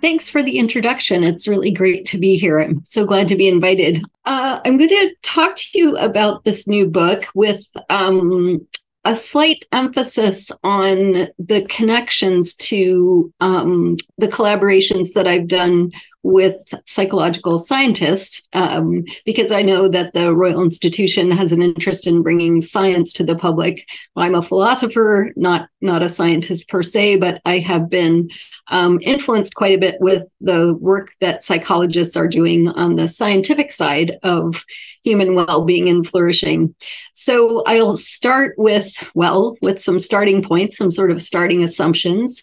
Thanks for the introduction. It's really great to be here. I'm so glad to be invited. I'm going to talk to you about this new book with a slight emphasis on the connections to the collaborations that I've done with psychological scientists, because I know that the Royal Institution has an interest in bringing science to the public. I'm a philosopher, not a scientist per se, but I have been influenced quite a bit with the work that psychologists are doing on the scientific side of human well-being and flourishing. So I'll start with some starting points, some sort of starting assumptions,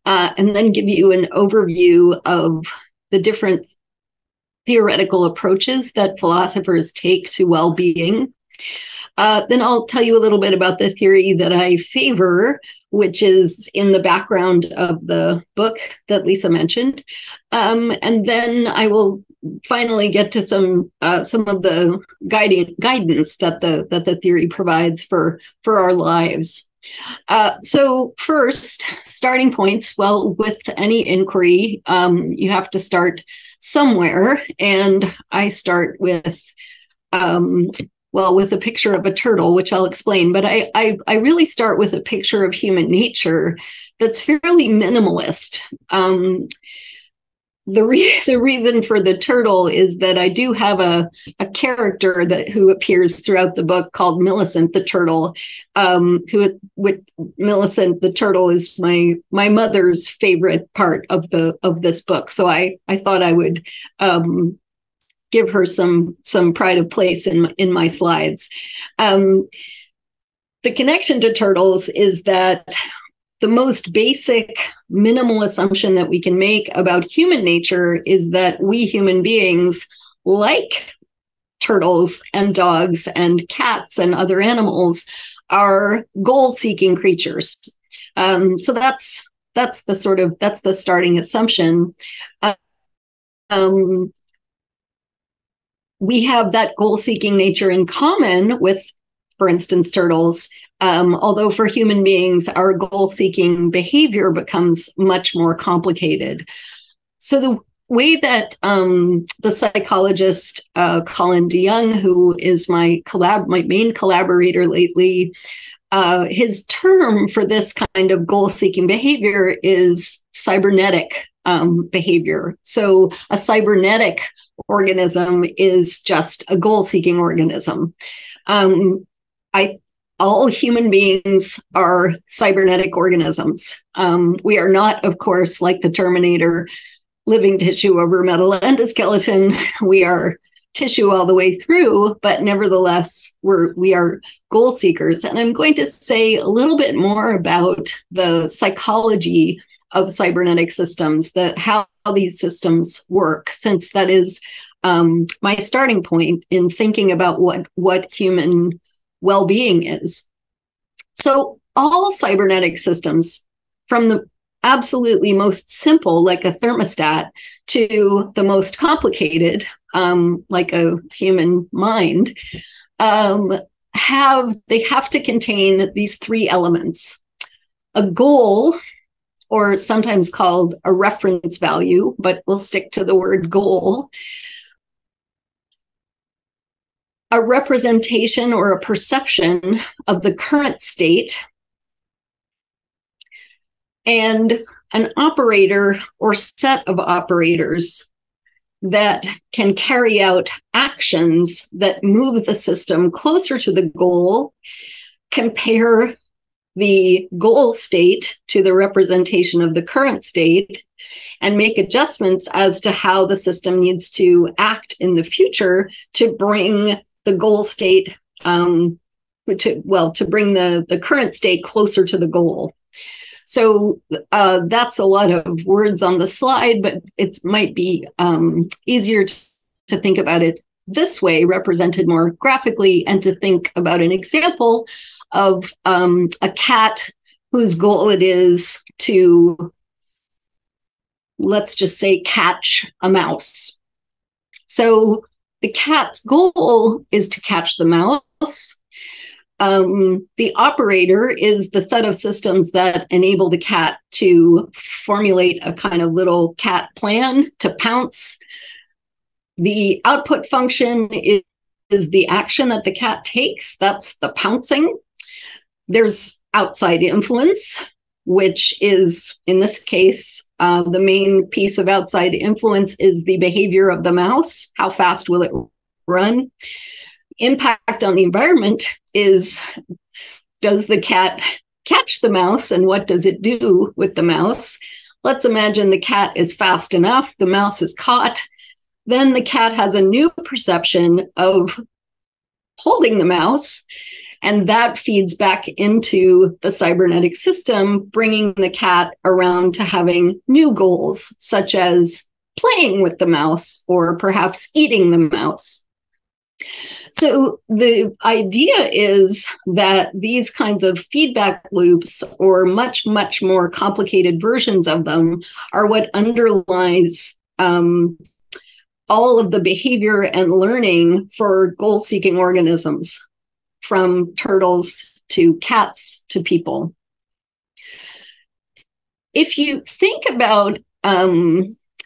and then give you an overview of the different theoretical approaches that philosophers take to well-being. Then I'll tell you a little bit about the theory that I favor, which is in the background of the book that Lisa mentioned. And then I will finally get to some of the guidance that the theory provides for our lives. So first, starting points. Well, with any inquiry, you have to start somewhere, and I start with with a picture of a turtle, which I'll explain. But I really start with a picture of human nature that's fairly minimalist. The reason for the turtle is that I do have a character who appears throughout the book called Millicent the turtle. Millicent the turtle is my mother's favorite part of this book. So I thought I would give her some pride of place in my slides. The connection to turtles is that the most basic, minimal assumption that we can make about human nature is that we human beings, like turtles and dogs and cats and other animals, are goal-seeking creatures. So that's the starting assumption. We have that goal-seeking nature in common with, for instance, turtles, although for human beings, our goal-seeking behavior becomes much more complicated. So the way that the psychologist Colin DeYoung, who is my main collaborator lately, his term for this kind of goal-seeking behavior is cybernetic behavior. So a cybernetic organism is just a goal-seeking organism. All human beings are cybernetic organisms. We are not, of course, like the Terminator, living tissue over metal endoskeleton. We are tissue all the way through, but nevertheless, we are goal seekers. And I'm going to say a little bit more about the psychology of cybernetic systems, how these systems work, since that is my starting point in thinking about what human well-being is. So all cybernetic systems, from the absolutely most simple, like a thermostat, to the most complicated, like a human mind, have to contain these three elements: a goal, or sometimes called a reference value, but we'll stick to the word goal, a representation or a perception of the current state, and an operator or set of operators that can carry out actions that move the system closer to the goal, compare the goal state to the representation of the current state, and make adjustments as to how the system needs to act in the future to bring the goal state, to bring the current state closer to the goal. So that's a lot of words on the slide, but it might be easier to think about it this way, represented more graphically, and to think about an example of a cat whose goal it is to, let's just say, catch a mouse. So the cat's goal is to catch the mouse. The operator is the set of systems that enable the cat to formulate a kind of little cat plan to pounce. The output function is the action that the cat takes. That's the pouncing. There's outside influence, which is, in this case, the main piece of outside influence is the behavior of the mouse. How fast will it run? Impact on the environment is, does the cat catch the mouse, and what does it do with the mouse? Let's imagine the cat is fast enough, the mouse is caught. Then the cat has a new perception of holding the mouse, and that feeds back into the cybernetic system, bringing the cat around to having new goals, such as playing with the mouse or perhaps eating the mouse. So the idea is that these kinds of feedback loops, or much, much more complicated versions of them, are what underlies all of the behavior and learning for goal-seeking organisms, from turtles to cats to people. If you think about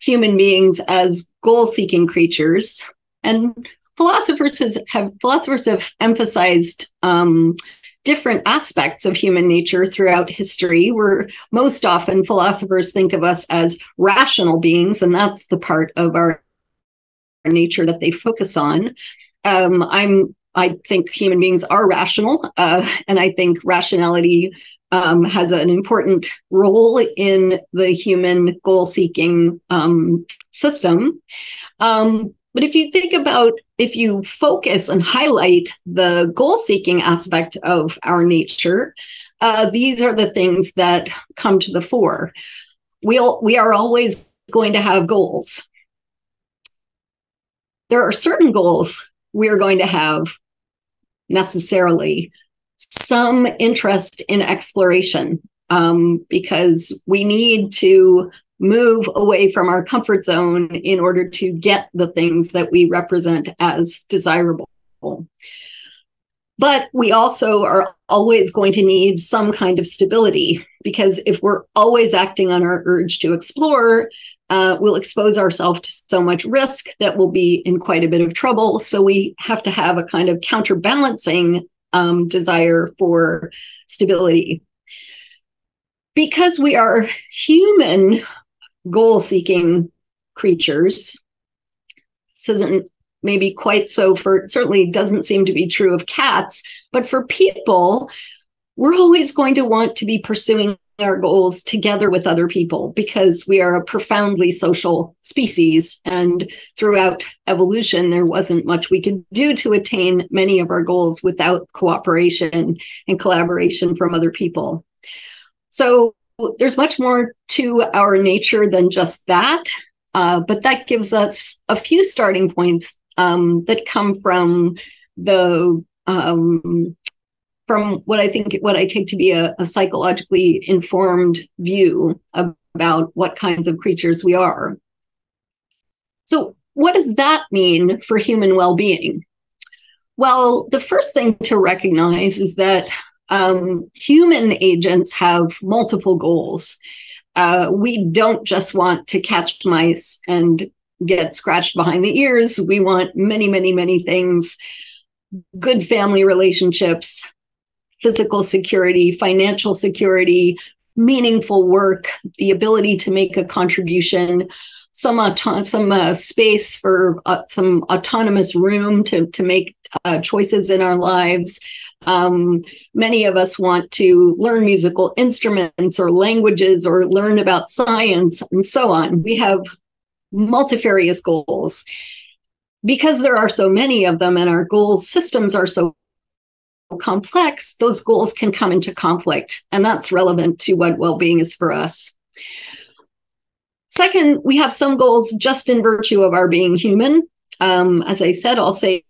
human beings as goal-seeking creatures, and philosophers have emphasized different aspects of human nature throughout history, where most often philosophers think of us as rational beings, and that's the part of our nature that they focus on. I think human beings are rational, and I think rationality has an important role in the human goal-seeking system. But if you think about, if you focus and highlight the goal-seeking aspect of our nature, these are the things that come to the fore. We are always going to have goals. There are certain goals we are going to have necessarily some interest in exploration, because we need to move away from our comfort zone in order to get the things that we represent as desirable. But we also are always going to need some kind of stability, because if we're always acting on our urge to explore, we'll expose ourselves to so much risk that we'll be in quite a bit of trouble. So we have to have a kind of counterbalancing desire for stability. Because we are human goal-seeking creatures, this isn't maybe quite so certainly doesn't seem to be true of cats, but for people, we're always going to want to be pursuing our goals together with other people, because we are a profoundly social species. And throughout evolution, there wasn't much we could do to attain many of our goals without cooperation and collaboration from other people. So there's much more to our nature than just that, but that gives us a few starting points that come from the from what I take to be a psychologically informed view about what kinds of creatures we are. So what does that mean for human well-being? Well, the first thing to recognize is that human agents have multiple goals. We don't just want to catch mice and get scratched behind the ears. We want many, many, many things: good family relationships, physical security, financial security, meaningful work, the ability to make a contribution, some space for some autonomous room to make choices in our lives. Many of us want to learn musical instruments or languages, or learn about science, and so on. We have multifarious goals. Because there are so many of them and our goal systems are so complex, those goals can come into conflict, and that's relevant to what well-being is for us. Second, we have some goals just in virtue of our being human. As I said, I'll say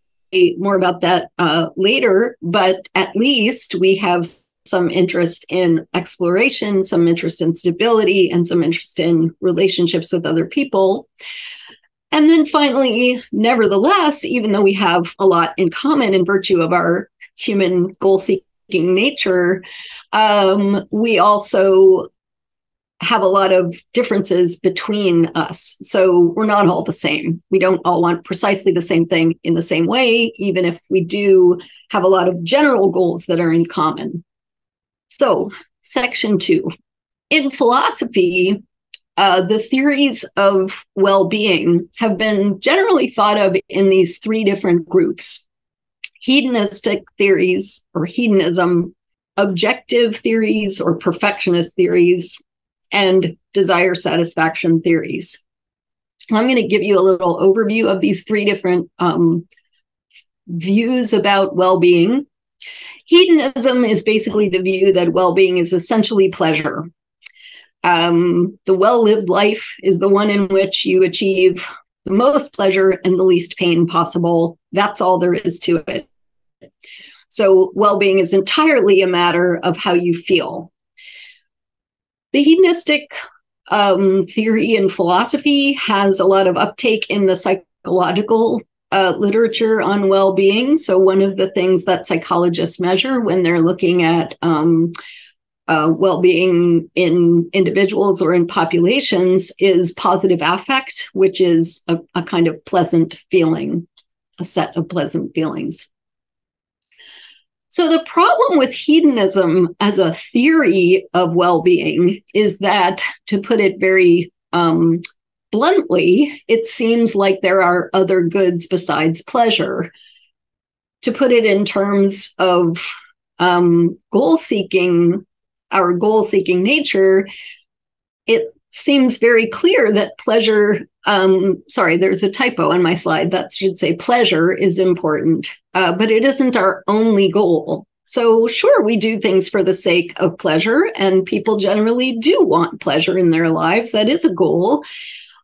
more about that later, but at least we have some interest in exploration, some interest in stability, and some interest in relationships with other people. And then finally, nevertheless, even though we have a lot in common in virtue of our human goal-seeking nature, we also have a lot of differences between us. So we're not all the same. We don't all want precisely the same thing in the same way, even if we do have a lot of general goals that are in common. So, section 2. In philosophy, the theories of well-being have been generally thought of in these 3 different groups: hedonistic theories or hedonism, objective theories or perfectionist theories, and desire satisfaction theories. I'm going to give you a little overview of these 3 different views about well-being. Hedonism is basically the view that well-being is essentially pleasure. The well-lived life is the one in which you achieve the most pleasure and the least pain possible. That's all there is to it. So well-being is entirely a matter of how you feel. The hedonistic theory and philosophy has a lot of uptake in the psychological literature on well-being. So one of the things that psychologists measure when they're looking at well-being in individuals or in populations is positive affect, which is a kind of pleasant feeling, a set of pleasant feelings. So the problem with hedonism as a theory of well-being is that, to put it very bluntly, it seems like there are other goods besides pleasure. To put it in terms of goal-seeking, our goal-seeking nature, it seems very clear that pleasure, sorry, there's a typo on my slide. That should say pleasure is important, but it isn't our only goal. So sure, we do things for the sake of pleasure, and people generally do want pleasure in their lives. That is a goal.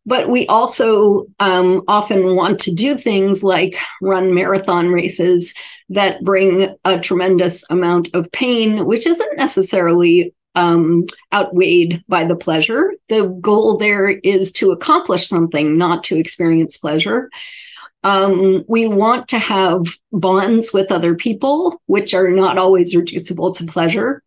But we also often want to do things like run marathon races that bring a tremendous amount of pain, which isn't necessarily outweighed by the pleasure. The goal there is to accomplish something, not to experience pleasure. We want to have bonds with other people, which are not always reducible to pleasure.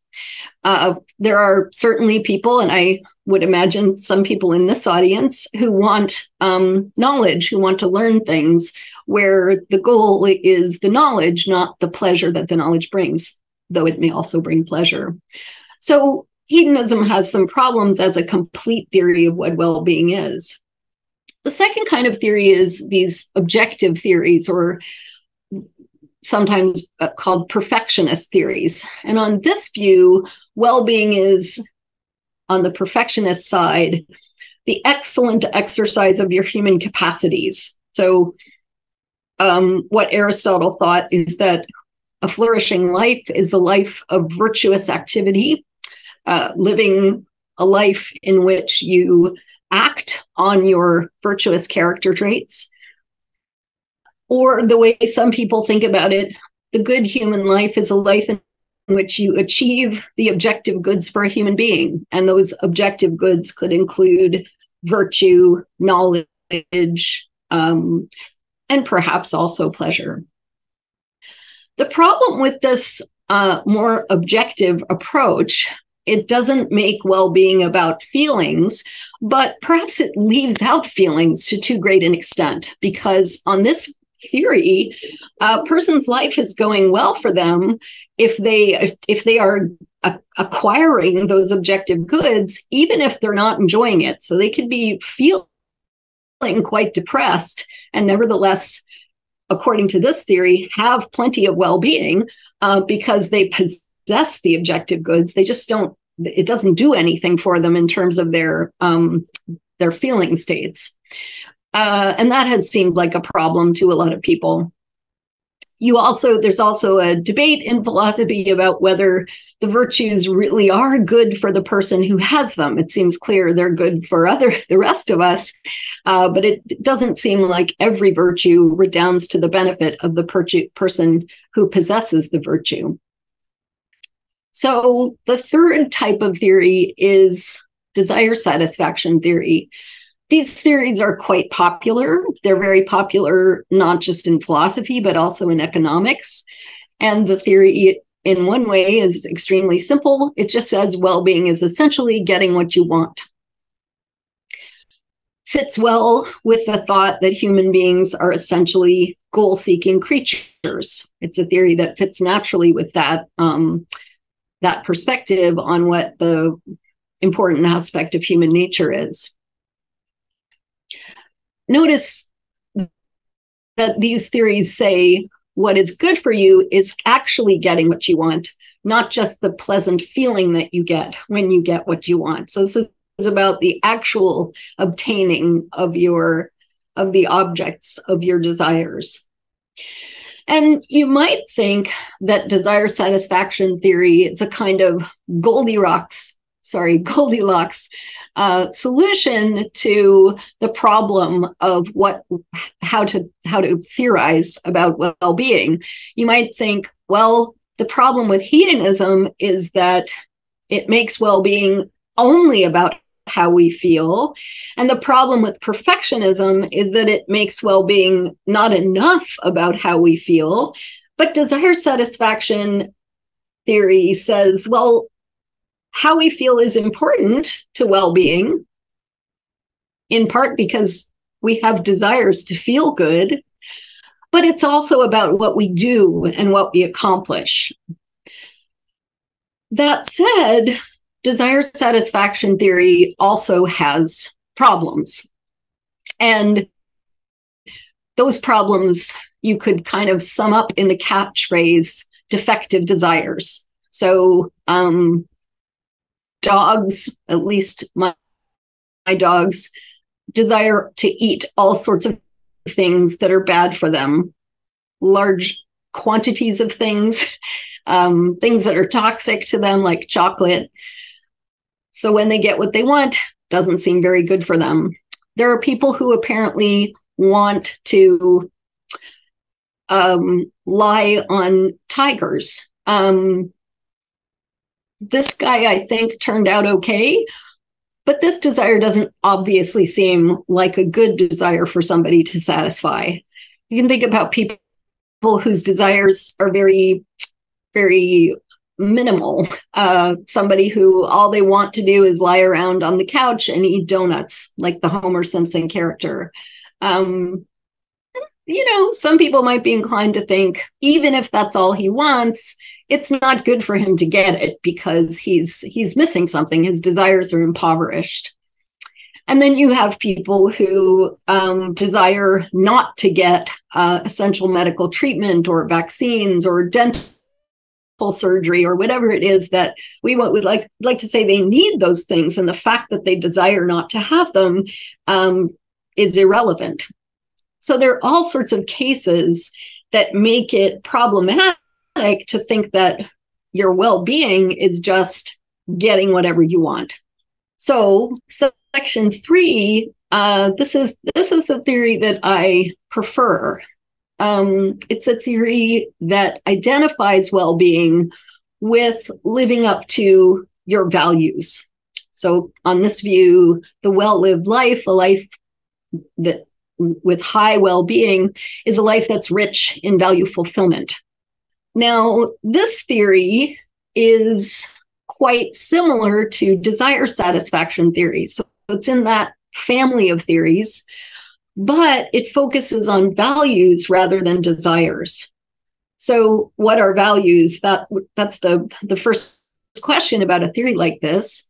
There are certainly people, and I would imagine some people in this audience, who want knowledge, who want to learn things, where the goal is the knowledge, not the pleasure that the knowledge brings, though it may also bring pleasure. So hedonism has some problems as a complete theory of what well-being is. The second kind of theory is these objective theories, or sometimes called perfectionist theories. And on this view, well-being is, on the perfectionist side, the excellent exercise of your human capacities. So what Aristotle thought is that a flourishing life is a life of virtuous activity, living a life in which you act on your virtuous character traits. Or the way some people think about it, the good human life is a life in which you achieve the objective goods for a human being. And those objective goods could include virtue, knowledge, and perhaps also pleasure. The problem with this more objective approach, it doesn't make well-being about feelings, but perhaps it leaves out feelings to too great an extent, because on this theory, a person's life is going well for them if they are acquiring those objective goods, even if they're not enjoying it. So they could be feeling quite depressed and nevertheless, according to this theory, have plenty of well-being because they possess the objective goods. They just don't, it doesn't do anything for them in terms of their feeling states. And that has seemed like a problem to a lot of people. There's also a debate in philosophy about whether the virtues really are good for the person who has them. It seems clear they're good for the rest of us, but it doesn't seem like every virtue redounds to the benefit of the person who possesses the virtue. So the third type of theory is desire satisfaction theory. These theories are quite popular. They're very popular, not just in philosophy, but also in economics. And the theory, in one way, is extremely simple. It just says well-being is essentially getting what you want. Fits well with the thought that human beings are essentially goal-seeking creatures. It's a theory that fits naturally with that, that perspective on what the important aspect of human nature is. Notice that these theories say what is good for you is actually getting what you want, not just the pleasant feeling that you get when you get what you want. So this is about the actual obtaining of the objects of your desires. And you might think that desire satisfaction theory is a kind of Goldilocks solution to the problem of how to theorize about well-being. You might think, well, the problem with hedonism is that it makes well-being only about how we feel. And the problem with perfectionism is that it makes well-being not enough about how we feel. But desire satisfaction theory says, well, how we feel is important to well-being, in part because we have desires to feel good, but it's also about what we do and what we accomplish. That said, desire satisfaction theory also has problems. And those problems you could kind of sum up in the catchphrase defective desires. So dogs, at least my dogs, desire to eat all sorts of things that are bad for them, large quantities of things, things that are toxic to them, like chocolate. So when they get what they want, doesn't seem very good for them. There are people who apparently want to lie on tigers. This guy, I think, turned out okay, but this desire doesn't obviously seem like a good desire for somebody to satisfy. You can think about people whose desires are very, very minimal. Somebody who all they want to do is lie around on the couch and eat donuts, like the Homer Simpson character. Some people might be inclined to think, even if that's all he wants, it's not good for him to get it because he's missing something. His desires are impoverished. And then you have people who desire not to get essential medical treatment or vaccines or dental surgery or whatever it is that we would like to say they need those things. And the fact that they desire not to have them is irrelevant. So there are all sorts of cases that make it problematic to think that your well-being is just getting whatever you want. So section 3, this is the theory that I prefer. It's a theory that identifies well-being with living up to your values. So on this view, the well-lived life, a life that with high well-being, is a life that's rich in value fulfillment. Now, this theory is quite similar to desire satisfaction theory. So it's in that family of theories, but it focuses on values rather than desires. So what are values? That's the first question about a theory like this.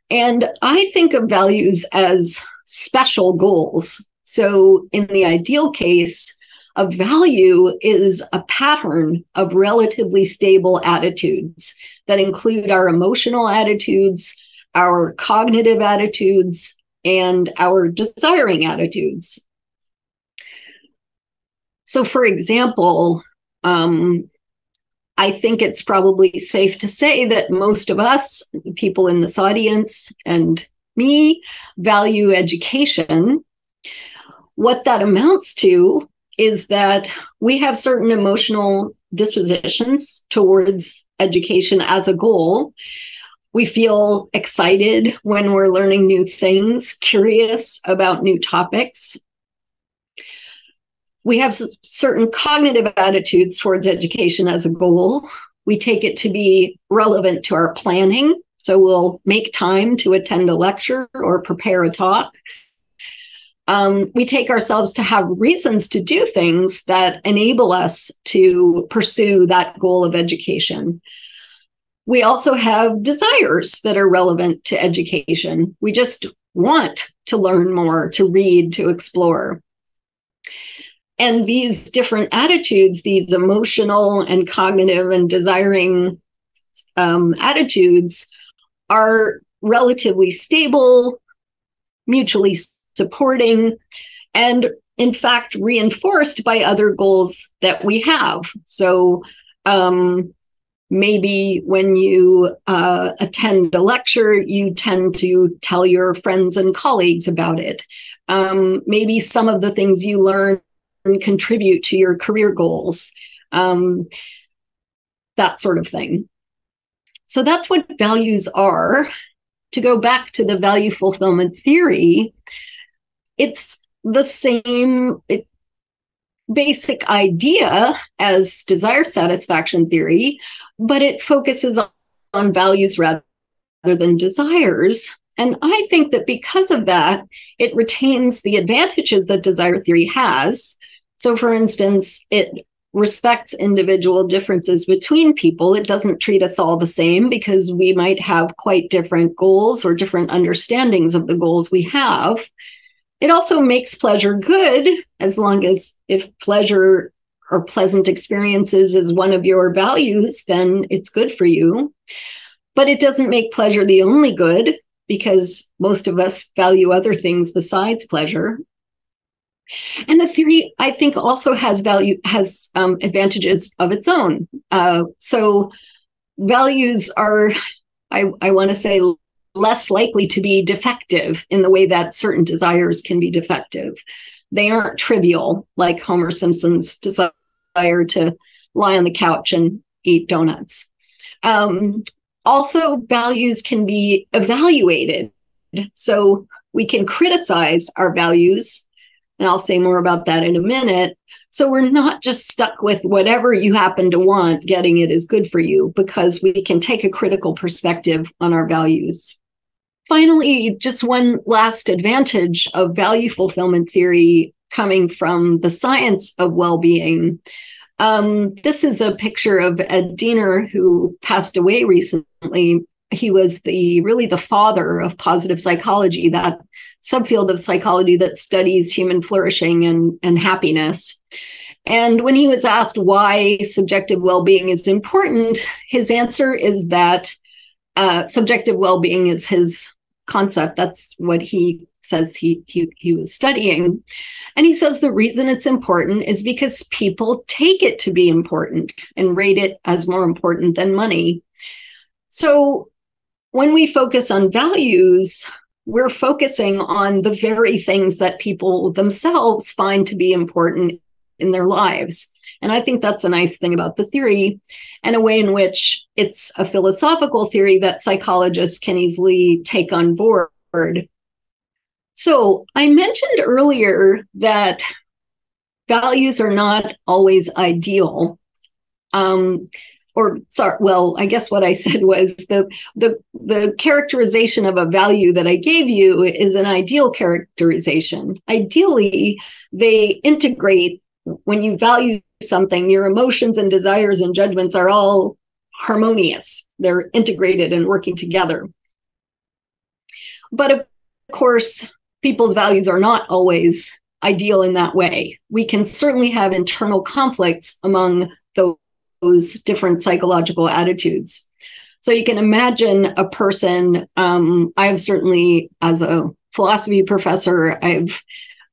And I think of values as special goals. So in the ideal case, a value is a pattern of relatively stable attitudes that include our emotional attitudes, our cognitive attitudes, and our desiring attitudes. So for example, I think it's probably safe to say that most of us, people in this audience and me, value education. What that amounts to is that we have certain emotional dispositions towards education as a goal. We feel excited when we're learning new things, curious about new topics. We have certain cognitive attitudes towards education as a goal. We take it to be relevant to our planning. So we'll make time to attend a lecture or prepare a talk. We take ourselves to have reasons to do things that enable us to pursue that goal of education. We also have desires that are relevant to education. We just want to learn more, to read, to explore. And these different attitudes, these emotional and cognitive and desiring attitudes, are relatively stable, mutually supporting, and in fact reinforced by other goals that we have. So maybe when you attend a lecture, you tend to tell your friends and colleagues about it. Maybe some of the things you learn contribute to your career goals, that sort of thing. So that's what values are. To go back to the value fulfillment theory, it's the same basic idea as desire satisfaction theory, but it focuses on values rather than desires. And I think that because of that, it retains the advantages that desire theory has. So for instance, it respects individual differences between people. It doesn't treat us all the same because we might have quite different goals or different understandings of the goals we have. It also makes pleasure good, as long as if pleasure or pleasant experiences is one of your values, then it's good for you. But it doesn't make pleasure the only good, because most of us value other things besides pleasure. And the theory, I think, also has advantages of its own. So values are, I want to say, less likely to be defective in the way that certain desires can be defective. They aren't trivial, like Homer Simpson's desire to lie on the couch and eat donuts. Also, values can be evaluated. So we can criticize our values, and I'll say more about that in a minute. So we're not just stuck with whatever you happen to want, getting it is good for you, because we can take a critical perspective on our values. Finally, just one last advantage of value fulfillment theory coming from the science of well-being. This is a picture of Ed Diener, who passed away recently. He was really the father of positive psychology, that subfield of psychology that studies human flourishing and happiness. And when he was asked why subjective well-being is important, his answer is that subjective well-being is his concept. That's what he says he was studying. And he says the reason it's important is because people take it to be important and rate it as more important than money. So when we focus on values, we're focusing on the very things that people themselves find to be important in their lives. And I think that's a nice thing about the theory, and a way in which it's a philosophical theory that psychologists can easily take on board. So I mentioned earlier that values are not always ideal. I guess what I said was the characterization of a value that I gave you is an ideal characterization. Ideally, they integrate. When you value something, your emotions and desires and judgments are all harmonious. They're integrated and working together. But of course, people's values are not always ideal in that way. We can certainly have internal conflicts among those different psychological attitudes. So you can imagine a person, I've certainly, as a philosophy professor, I've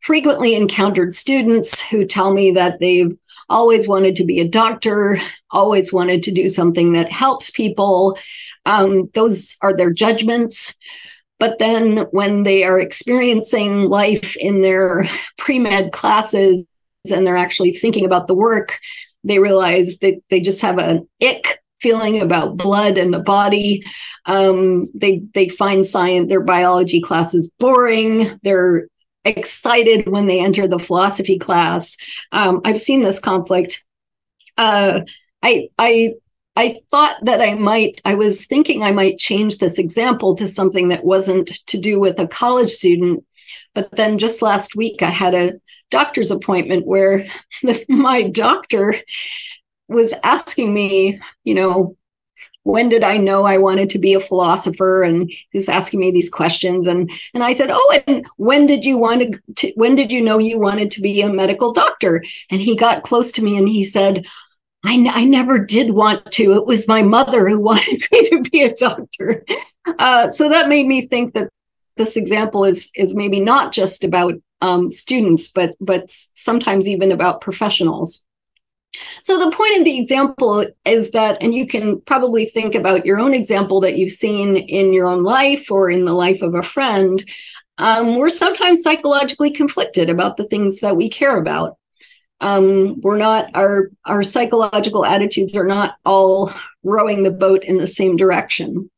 frequently encountered students who tell me that they've always wanted to be a doctor, always wanted to do something that helps people. Those are their judgments. But then when they are experiencing life in their pre-med classes and they're actually thinking about the work, they realize that they just have an ick feeling about blood and the body. They find their biology classes boring. They're excited when they enter the philosophy class. I've seen this conflict. I thought that I was thinking I might change this example to something that wasn't to do with a college student. But then just last week, I had a doctor's appointment where my doctor was asking me, when did I know I wanted to be a philosopher? And he was asking me these questions. And I said, oh, and when did you know you wanted to be a medical doctor? And he got close to me and he said, I never did want to. It was my mother who wanted me to be a doctor. So that made me think that this example is maybe not just about students, but sometimes even about professionals. So the point of the example is that, and you can probably think about your own example that you've seen in your own life or in the life of a friend, we're sometimes psychologically conflicted about the things that we care about. Our psychological attitudes are not all rowing the boat in the same direction.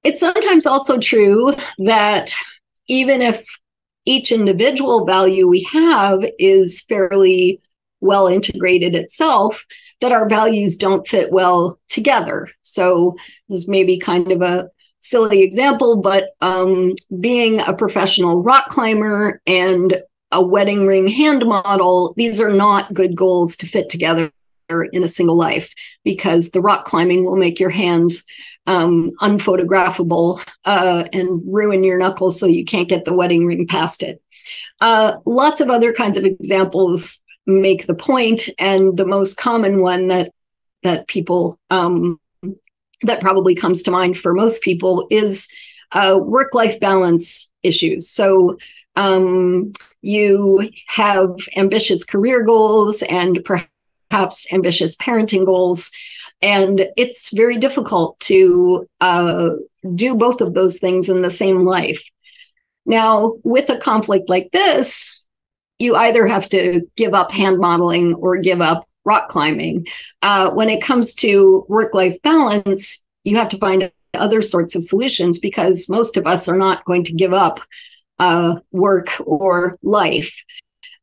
It's sometimes also true that even if each individual value we have is fairly well integrated itself, that our values don't fit well together. So this may be kind of a silly example, but being a professional rock climber and a wedding ring hand model, these are not good goals to fit together in a single life, because the rock climbing will make your hands unphotographable and ruin your knuckles so you can't get the wedding ring past it. Lots of other kinds of examples make the point, and the most common one that people that probably comes to mind for most people is work-life balance issues. So you have ambitious career goals and perhaps ambitious parenting goals, and it's very difficult to do both of those things in the same life. Now, with a conflict like this, you either have to give up hand modeling or give up rock climbing. When it comes to work-life balance, you have to find other sorts of solutions, because most of us are not going to give up work or life.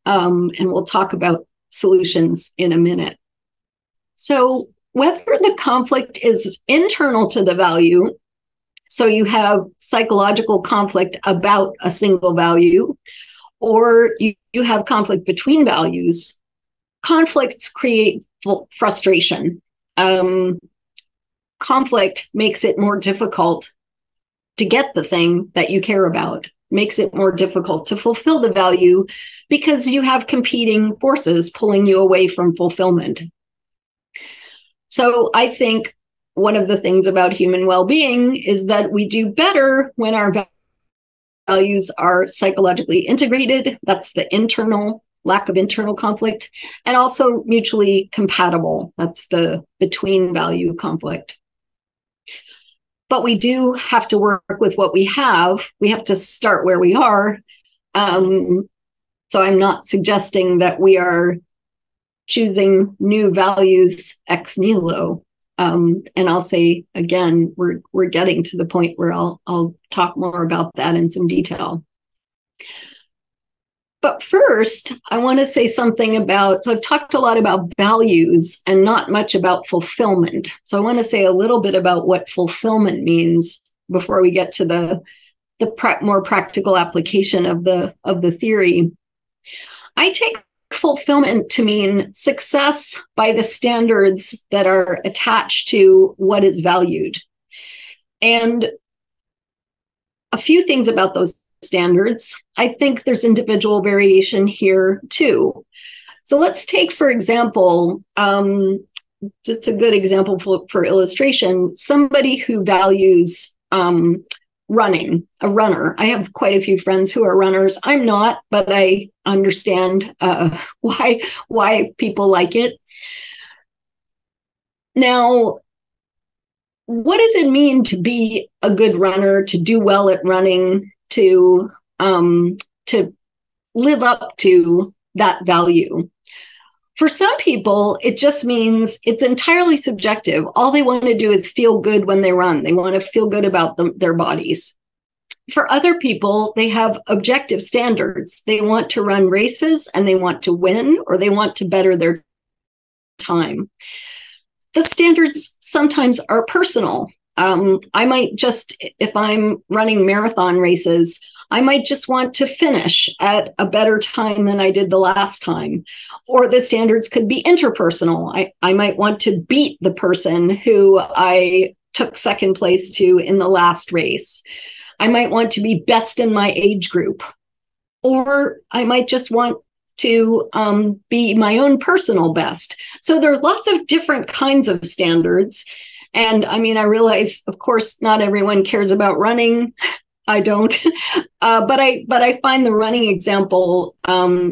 And we'll talk about solutions in a minute. So whether the conflict is internal to the value, so you have psychological conflict about a single value, or you have conflict between values, conflicts create frustration. Conflict makes it more difficult to get the thing that you care about, makes it more difficult to fulfill the value, because you have competing forces pulling you away from fulfillment. So I think one of the things about human well-being is that we do better when our values are psychologically integrated. That's the lack of internal conflict, and also mutually compatible. That's the between value conflict. But we do have to work with what we have. We have to start where we are. So I'm not suggesting that we are choosing new values ex nihilo. And I'll say again, we're getting to the point where I'll talk more about that in some detail. But first, I want to say something about, so I've talked a lot about values and not much about fulfillment. So I want to say a little bit about what fulfillment means before we get to the more practical application of the theory. I take fulfillment to mean success by the standards that are attached to what is valued. And a fefew things about those standards. I think there's individual variation here too. So let's take, for example, just a good example for illustration, somebody who values running, a runner. I have quite a few friends who are runners. I'm not, but I understand why people like it. Now, what does it mean to be a good runner, to do well at running, to live up to that value? For some people, it just means it's entirely subjective. All they want to do is feel good when they run. They want to feel good about their bodies. For other people, they have objective standards. They want to run races and they want to win, or they want to better their time. The standards sometimes are personal. I might just, if I'm running marathon races, I might just want to finish at a better time than I did the last time. Or the standards could be interpersonal. I might want to beat the person who I took second place to in the last race. I might want to be best in my age group. Or I might just want to be my own personal best. So there are lots of different kinds of standards. And I mean, I realize, of course, not everyone cares about running. I don't, but I find the running example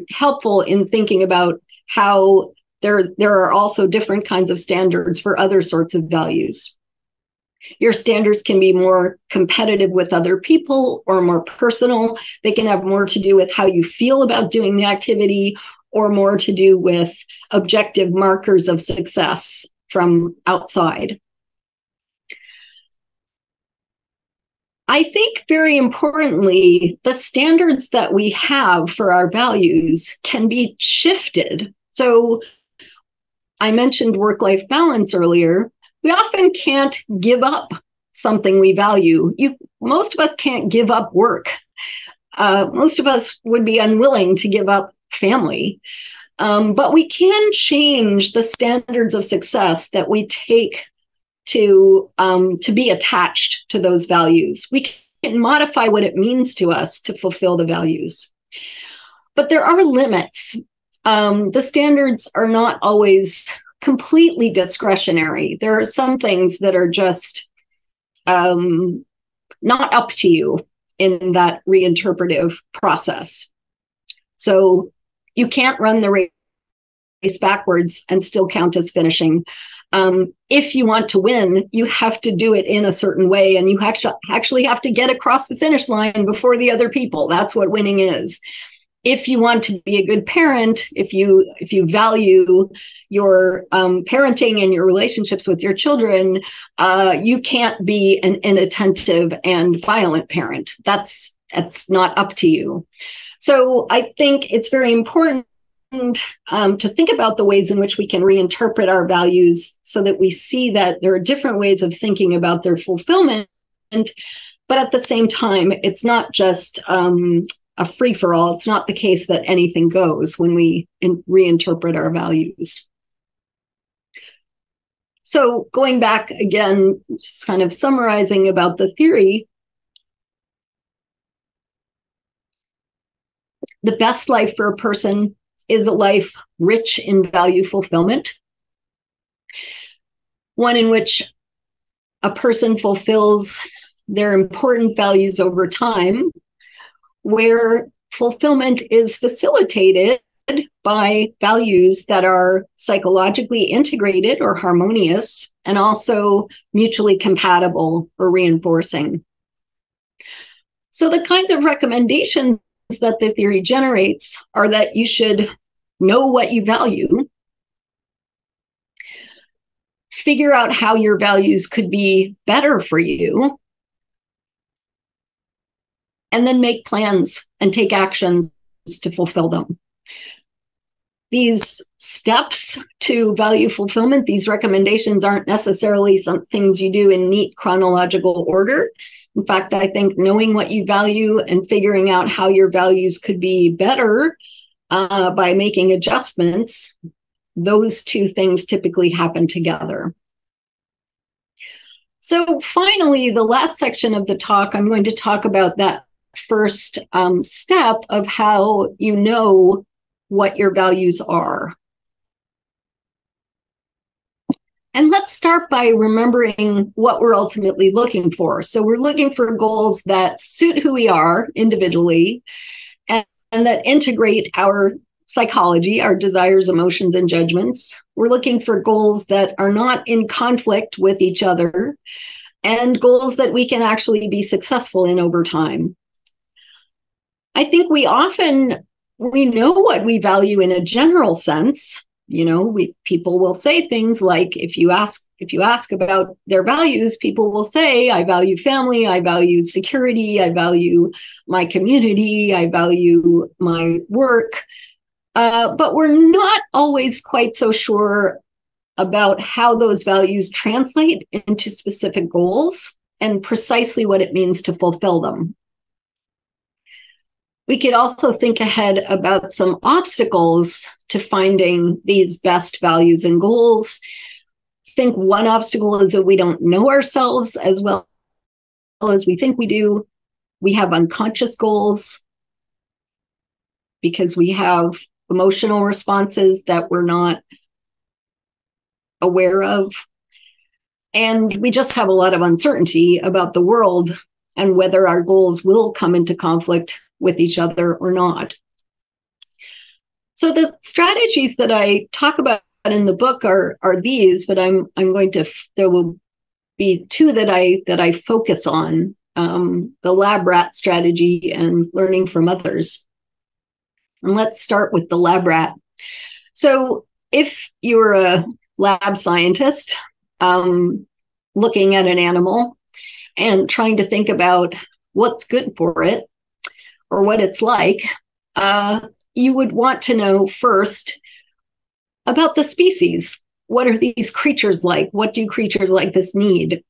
helpful in thinking about how there are also different kinds of standards for other sorts of values. Your standards can be more competitive with other people or more personal. They can have more to do with how you feel about doing the activity, or more to do with objective markers of success from outside. I think very importantly, the standards that we have for our values can be shifted. So I mentioned work-life balance earlier. We often can't give up something we value. Most of us can't give up work. Most of us would be unwilling to give up family. But we can change the standards of success that we take to be attached to those values. We can modify what it means to us to fulfill the values. But there are limits. The standards are not always completely discretionary. There are some things that are just not up to you in that reinterpretive process. So you can't run the race backwards and still count as finishing. If you want to win, you have to do it in a certain way, and you actually have to get across the finish line before the other people. That's what winning is. If you want to be a good parent, if you value your parenting and your relationships with your children, you can't be an inattentive and violent parent. That's not up to you. So I think it's very important to think about the ways in which we can reinterpret our values so that we see that there are different ways of thinking about their fulfillment. But at the same time, it's not just a free-for-all. It's not the case that anything goes when we reinterpret our values. So going back again, just kind of summarizing about the theory, the best life for a person is a life rich in value fulfillment, one in which a person fulfills their important values over time, where fulfillment is facilitated by values that are psychologically integrated or harmonious, and also mutually compatible or reinforcing. So the kinds of recommendations that the theory generates are that you should know what you value, figure out how your values could be better for you, and then make plans and take actions to fulfill them. These steps to value fulfillment, these recommendations aren't necessarily some things you do in neat chronological order. In fact, I think knowing what you value and figuring out how your values could be better by making adjustments, those two things typically happen together. So finally, the last section of the talk, I'm going to talk about that first step of how you know what your values are. And let's start by remembering what we're ultimately looking for. So we're looking for goals that suit who we are individually and that integrate our psychology, our desires, emotions, and judgments. We're looking for goals that are not in conflict with each other and goals that we can actually be successful in over time. I think we know what we value in a general sense. People will say things like, if you ask about their values, people will say, I value family, I value security, I value my community, I value my work. But we're not always quite so sure about how those values translate into specific goals and precisely what it means to fulfill them. We could also think ahead about some obstacles to finding these best values and goals. I think one obstacle is that we don't know ourselves as well as we think we do. We have unconscious goals because we have emotional responses that we're not aware of. And we just have a lot of uncertainty about the world and whether our goals will come into conflict with each other or not. So the strategies that I talk about in the book are these, but there will be two that I focus on, the lab rat strategy and learning from others. And let's start with the lab rat. So if you're a lab scientist looking at an animal and trying to think about what's good for it or what it's like, you would want to know first about the species. What are these creatures like? What do creatures like this need?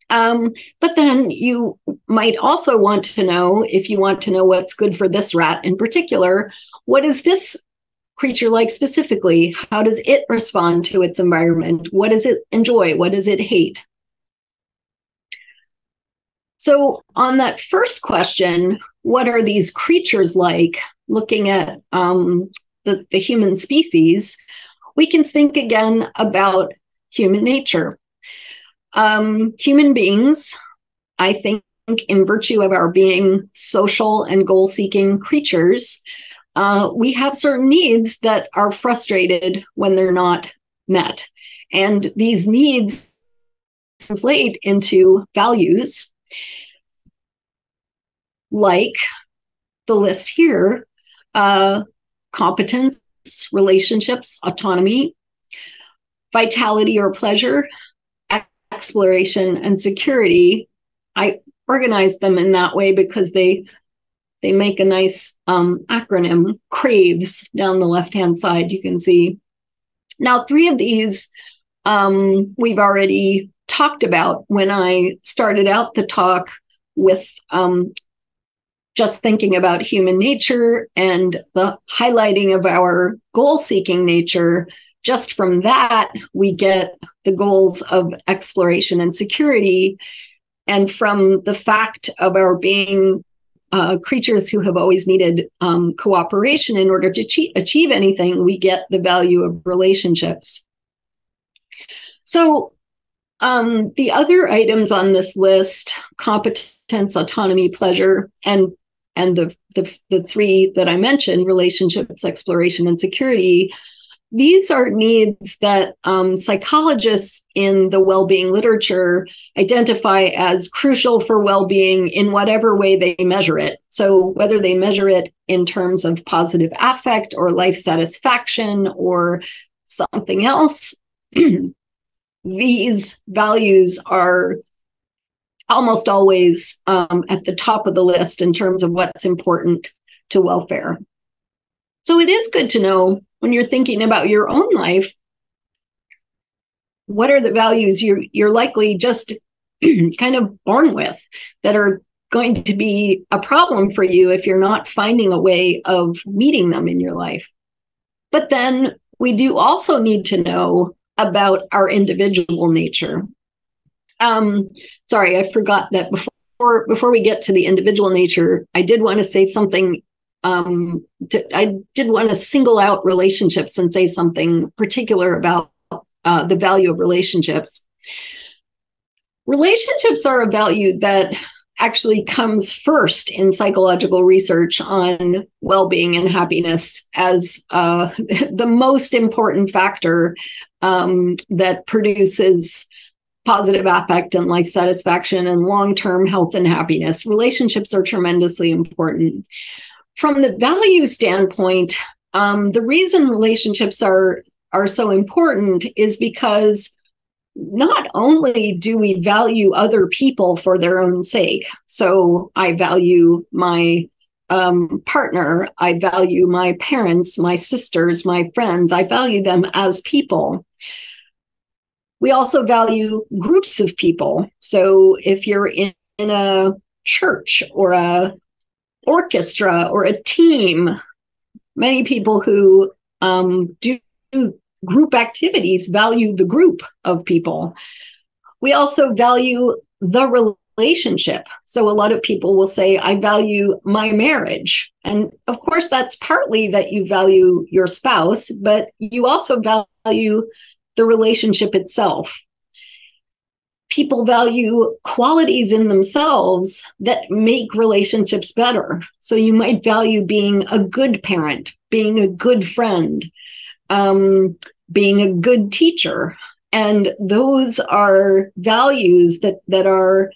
But then you might also want to know, if you want to know what's good for this rat in particular, what is this creature like specifically? How does it respond to its environment? What does it enjoy? What does it hate? So on that first question, what are these creatures like? Looking at the human species, we can think again about human nature. Human beings, I think, in virtue of our being social and goal-seeking creatures, we have certain needs that are frustrated when they're not met. And these needs translate into values like the list here: competence, relationships, autonomy, vitality or pleasure, exploration, and security. I organized them in that way because they make a nice acronym, CRAVES, down the left-hand side, you can see. Now, three of these we've already talked about when I started out the talk with just thinking about human nature and the highlighting of our goal-seeking nature. Just from that, we get the goals of exploration and security. And from the fact of our being creatures who have always needed cooperation in order to achieve anything, we get the value of relationships. So the other items on this list, competence, autonomy, pleasure, and the three that I mentioned, relationships, exploration, and security, these are needs that psychologists in the well-being literature identify as crucial for well-being in whatever way they measure it. So whether they measure it in terms of positive affect or life satisfaction or something else, these values are almost always at the top of the list in terms of what's important to welfare. So it is good to know, when you're thinking about your own life, what are the values you're likely just kind of born with that are going to be a problem for you if you're not finding a way of meeting them in your life. But then we do also need to know about our individual nature. Sorry, I forgot that before we get to the individual nature, I did want to say something. I did want to single out relationships and say something particular about the value of relationships. Relationships are a value that actually comes first in psychological research on well-being and happiness as the most important factor that produces positive affect and life satisfaction and long-term health and happiness. Relationships are tremendously important. From the value standpoint, the reason relationships are so important is because not only do we value other people for their own sake, so I value my partner, I value my parents, my sisters, my friends, I value them as people. We also value groups of people. So if you're in a church or a orchestra or a team, many people who do group activities value the group of people. We also value the relationship. So a lot of people will say, I value my marriage. And of course, that's partly that you value your spouse, but you also value the relationship itself. People value qualities in themselves that make relationships better. So you might value being a good parent, being a good friend, being a good teacher. And those are values that are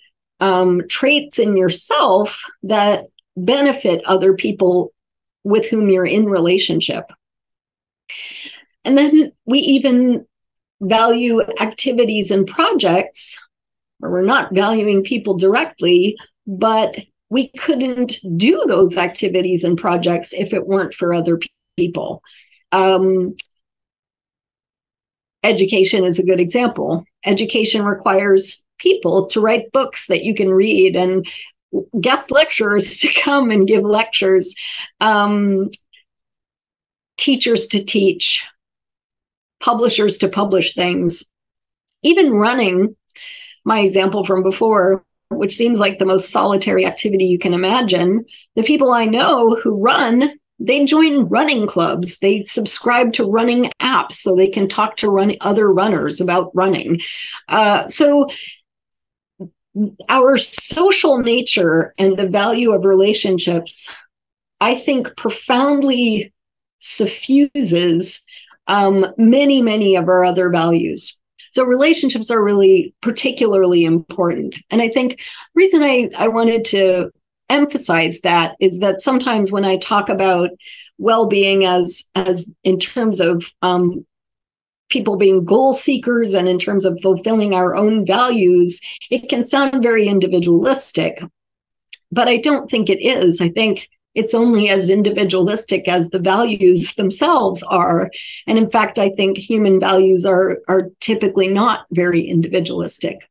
traits in yourself that benefit other people with whom you're in relationship. And then we even value activities and projects, where we're not valuing people directly, but we couldn't do those activities and projects if it weren't for other people. Education is a good example. Education requires people to write books that you can read and guest lecturers to come and give lectures, teachers to teach, publishers to publish things. Even running, my example from before, which seems like the most solitary activity you can imagine, the people I know who run, they join running clubs. They subscribe to running apps so they can talk to other runners about running. So our social nature and the value of relationships, I think, profoundly suffuses many, many of our other values. So relationships are really particularly important. And I think the reason I wanted to emphasize that is that sometimes when I talk about well-being as in terms of people being goal seekers and in terms of fulfilling our own values, it can sound very individualistic, but I don't think it is. I think it's only as individualistic as the values themselves are. And in fact, I think human values are typically not very individualistic.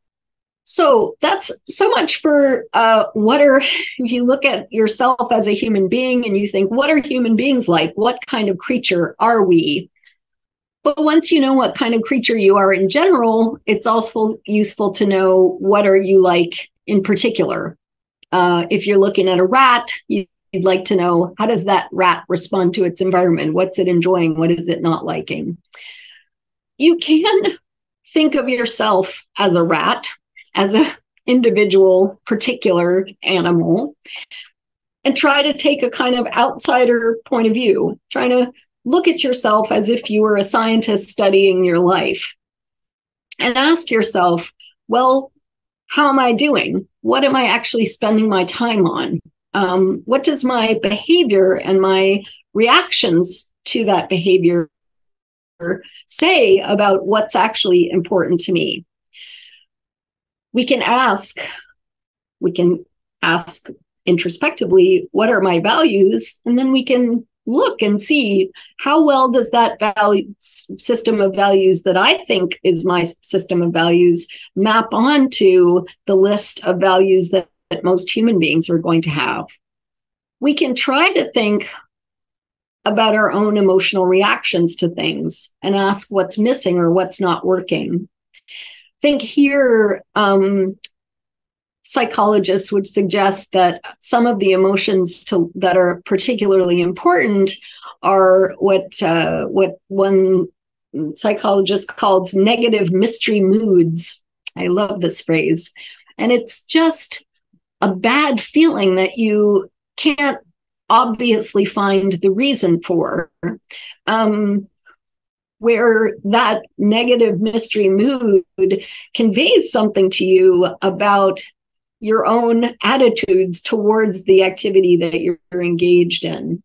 So that's so much for if you look at yourself as a human being and you think, what are human beings like? What kind of creature are we? But once you know what kind of creature you are in general, it's also useful to know what are you like in particular. If you're looking at a rat, you'd like to know, how does that rat respond to its environment? What's it enjoying? What is it not liking? You can think of yourself as a rat, as an individual, particular animal, and try to take a kind of outsider point of view, trying to look at yourself as if you were a scientist studying your life and ask yourself, well, how am I doing? What am I actually spending my time on? What does my behavior and my reactions to that behavior say about what's actually important to me? We can ask introspectively, what are my values? And then we can look and see how well does that system of values that I think is my system of values map onto the list of values that most human beings are going to have. We can try to think about our own emotional reactions to things and ask what's missing or what's not working. Think here, psychologists would suggest that some of the emotions that are particularly important are what one psychologist calls negative mystery moods. I love this phrase. And it's just a bad feeling that you can't obviously find the reason for. Where that negative mystery mood conveys something to you about your own attitudes towards the activity that you're engaged in.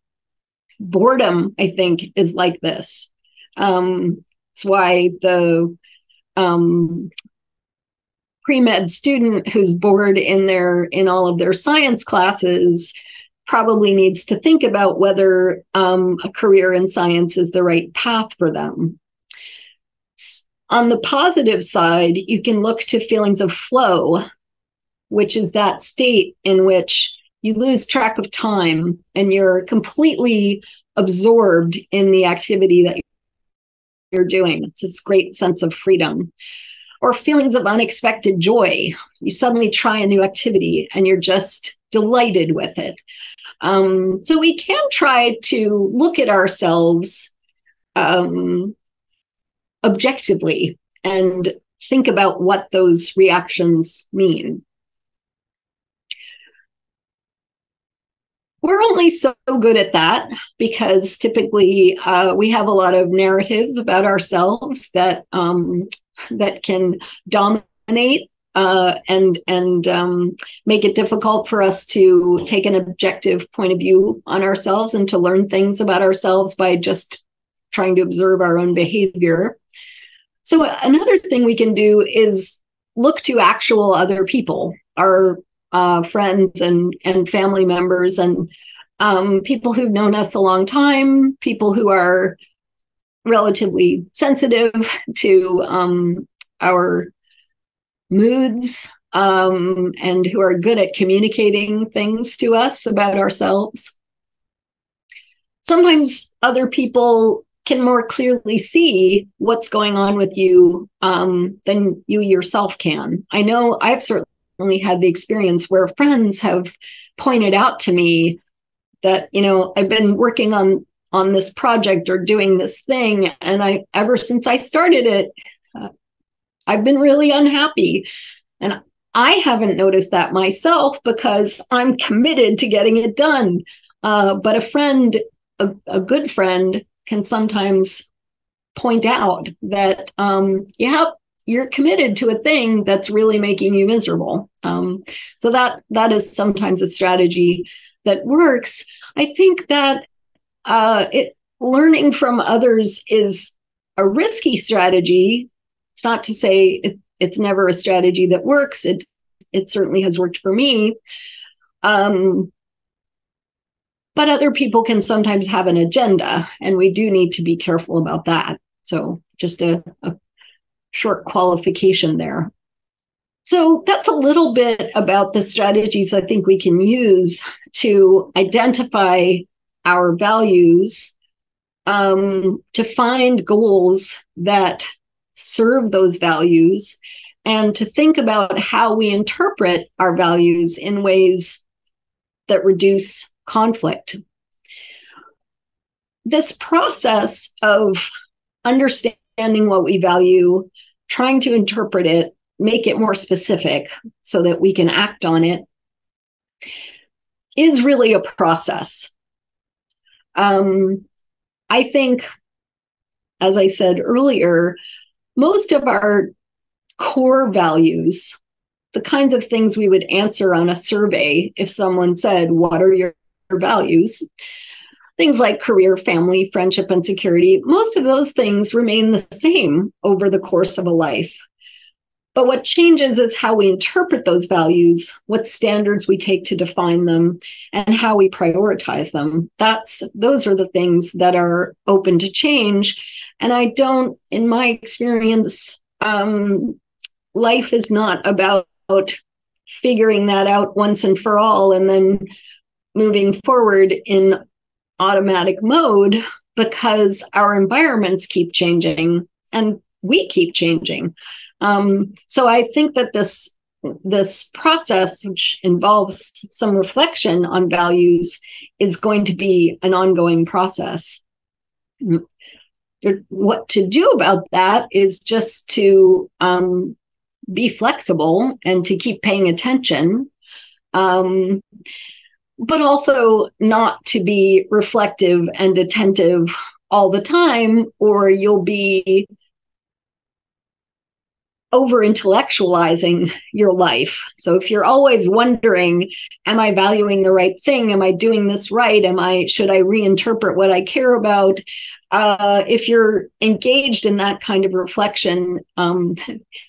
Boredom, I think, is like this. It's why the pre-med student who's bored in all of their science classes probably needs to think about whether a career in science is the right path for them. On the positive side, you can look to feelings of flow, which is that state in which you lose track of time and you're completely absorbed in the activity that you're doing. It's this great sense of freedom. Or feelings of unexpected joy. You suddenly try a new activity and you're just delighted with it. So we can try to look at ourselves objectively and think about what those reactions mean. We're only so good at that because typically we have a lot of narratives about ourselves that can dominate and make it difficult for us to take an objective point of view on ourselves and to learn things about ourselves by just trying to observe our own behavior. So another thing we can do is look to actual other people, our friends and family members, and people who've known us a long time, people who are relatively sensitive to our moods and who are good at communicating things to us about ourselves. Sometimes other people can more clearly see what's going on with you than you yourself can. I know I've certainly had the experience where friends have pointed out to me that, I've been working on this project or doing this thing, and ever since I started it, I've been really unhappy. And I haven't noticed that myself because I'm committed to getting it done. But a friend, a good friend, can sometimes point out that, you're committed to a thing that's really making you miserable. So that is sometimes a strategy that works. I think that learning from others is a risky strategy. It's not to say it's never a strategy that works. It certainly has worked for me. But other people can sometimes have an agenda, and we do need to be careful about that. So just a short qualification there. So that's a little bit about the strategies I think we can use to identify our values, to find goals that serve those values, and to think about how we interpret our values in ways that reduce conflict. This process of understanding what we value, trying to interpret it, make it more specific so that we can act on it, is really a process. I think, as I said earlier, most of our core values, the kinds of things we would answer on a survey if someone said, "What are your values?" Things like career, family, friendship, and security, most of those things remain the same over the course of a life. But what changes is how we interpret those values, what standards we take to define them, and how we prioritize them. Those are the things that are open to change. And I don't, in my experience, life is not about figuring that out once and for all and then moving forward in automatic mode, because our environments keep changing and we keep changing. So I think that this process, which involves some reflection on values, is going to be an ongoing process. What to do about that is just to be flexible and to keep paying attention, but also not to be reflective and attentive all the time, or you'll be over intellectualizing your life. So if you're always wondering, am I valuing the right thing? Am I doing this right? Should I reinterpret what I care about? If you're engaged in that kind of reflection,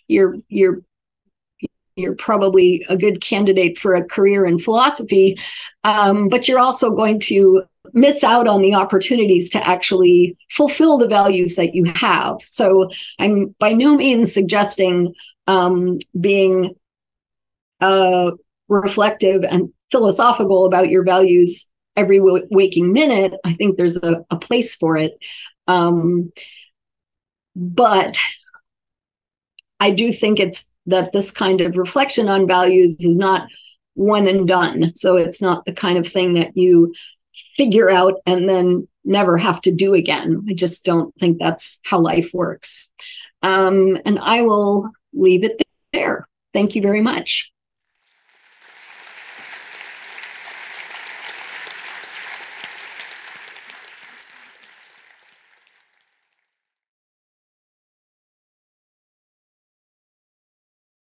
you're probably a good candidate for a career in philosophy, but you're also going to miss out on the opportunities to actually fulfill the values that you have. So I'm by no means suggesting being reflective and philosophical about your values every waking minute. I think there's a place for it. But I do think that this kind of reflection on values is not one and done. So it's not the kind of thing that you figure out and then never have to do again. I just don't think that's how life works. And I will leave it there. Thank you very much.